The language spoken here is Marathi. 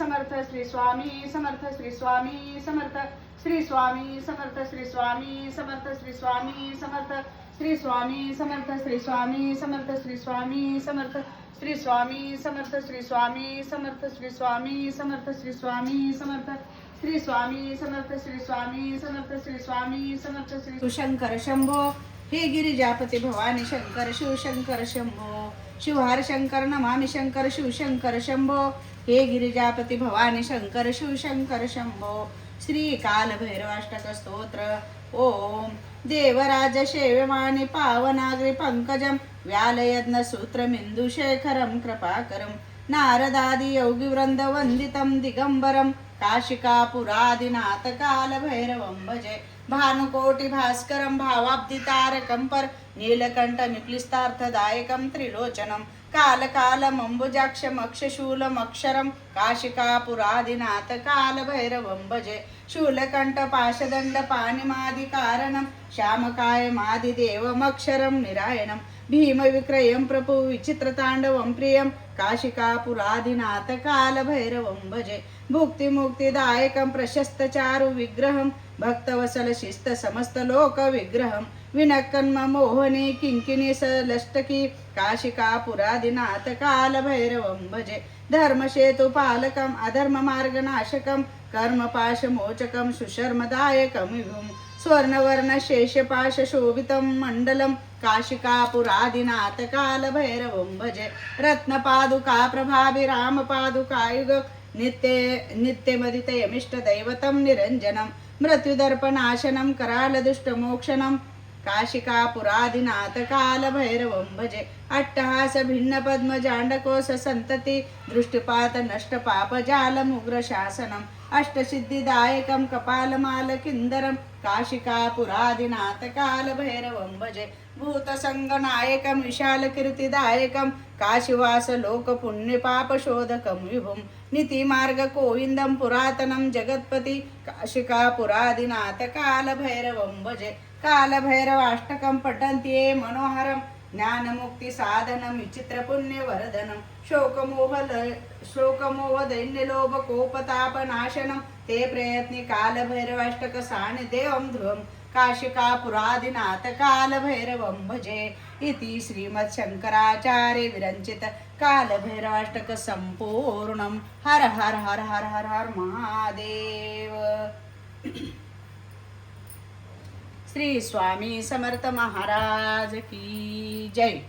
समर्थ श्री स्वामी समर्थ श्री स्वामी समर्थ श्री स्वामी समर्थ श्री स्वामी समर्थ श्री स्वामी समर्थ श्री स्वामी समर्थ श्री स्वामी समर्थ श्री स्वामी समर्थ श्री स्वामी समर्थ श्री स्वामी समर्थ श्री स्वामी समर्थ श्री स्वामी समर्थ श्री स्वामी समर्थ श्री स्वामी समर्थ श्री स्वामी समर्थ श्री शंकर शंभो हे गिरिजापती भवानी शंकर शिवशंकर शंभो शिवहार शंकर नमामि शंकर शिवशंकर शंभो हे गिरिजापती भवानी शंकर शिवशंकर शंभो श्री काल भैरवाष्टक स्तोत्र ओम देवराज शेव्यमानि पावनाग्रि पंकजं व्यालयज्ञ सूत्रमिन्दुशेखरं कृपाकरं नारदादि योगी वृंद वंदितं दिगंबरं काशिकापुरादिनाथ काल भैरवं भजे भानुकोटि भास्करं भावाब्धितारकं पर नीलकण्ठनिक्लिष्टार्थदायकं त्रिलोचनं कालकालमम्बुजाक्षमक्षशूलमक्षरं काशिकापुरादिनाथ कालभैरवं भजे शूलकण्ठपाशदण्डपाणिमादिकारणं श्यामकायमादिदेवमक्षरं निरायणं भीमविक्रयं प्रभु विचित्रताण्डवं प्रियं काशिकापुरादिनाथ कालभैरवं भजे भुक्तिमुक्तिदायकं प्रशस्तचारु विग्रहं भक्तवसल शिस्त समस्त लोक विग्रहं विनकन्म मोहनी किंकिणी सलष्टकी काशिकापुरादिनाथ कालभैरवं भजे धर्मसेतुपालकम् अधर्ममार्गनाशकं कर्मपाशमोचकं सुशर्मदायकं विभुं स्वर्णवर्णशेषपाशशोभितं मण्डलं काशिकापुरादिनाथ कालभैरवं भजे रत्नपादुका प्रभाभिरामपादुकायुग नित्यमदितयमिष्टदैवतं निरञ्जनं मृत्युदर्पनाशनं करालदुष्टमोक्षणं काशिकापुरादिनाथ कालभैरवं भजे अट्टहास भिन्न पद्मजाण्डकोश संतति दृष्टिपात नष्ट पापजालमुग्रशासनम् अष्टसिद्धिदायकं कपालमालकिन्दरं काशिकापुरादिनाथ कालभैरवं भजे भूतसङ्गनायकं विशालकीर्तिदायकं काशीवास लोकपुण्यपापशोधकं विभुं नीतिमार्गगोविन्दं पुरातनं जगत्पति काशिकापुरादिनाथ कालभैरवं भजे कालभैरवाष्टकं पठन्ति ये मनोहरं ज्ञानमुक्तिसाधनं विचित्रपुण्यवर्धनं शोकमोहदैन्यलोभकोपतापनाशनं ते प्रयत्नि कालभैरवाष्टक सान्निध्यं ध्रुवं काशिकापुरादिनाथ कालभैरवं भजे इति श्रीमच्छंकराचार्य विरचित कालभैरवाष्टक संपूर्णं हर हर हर हर हर हर महादेव। श्री स्वामी समर्थ महाराज की जय।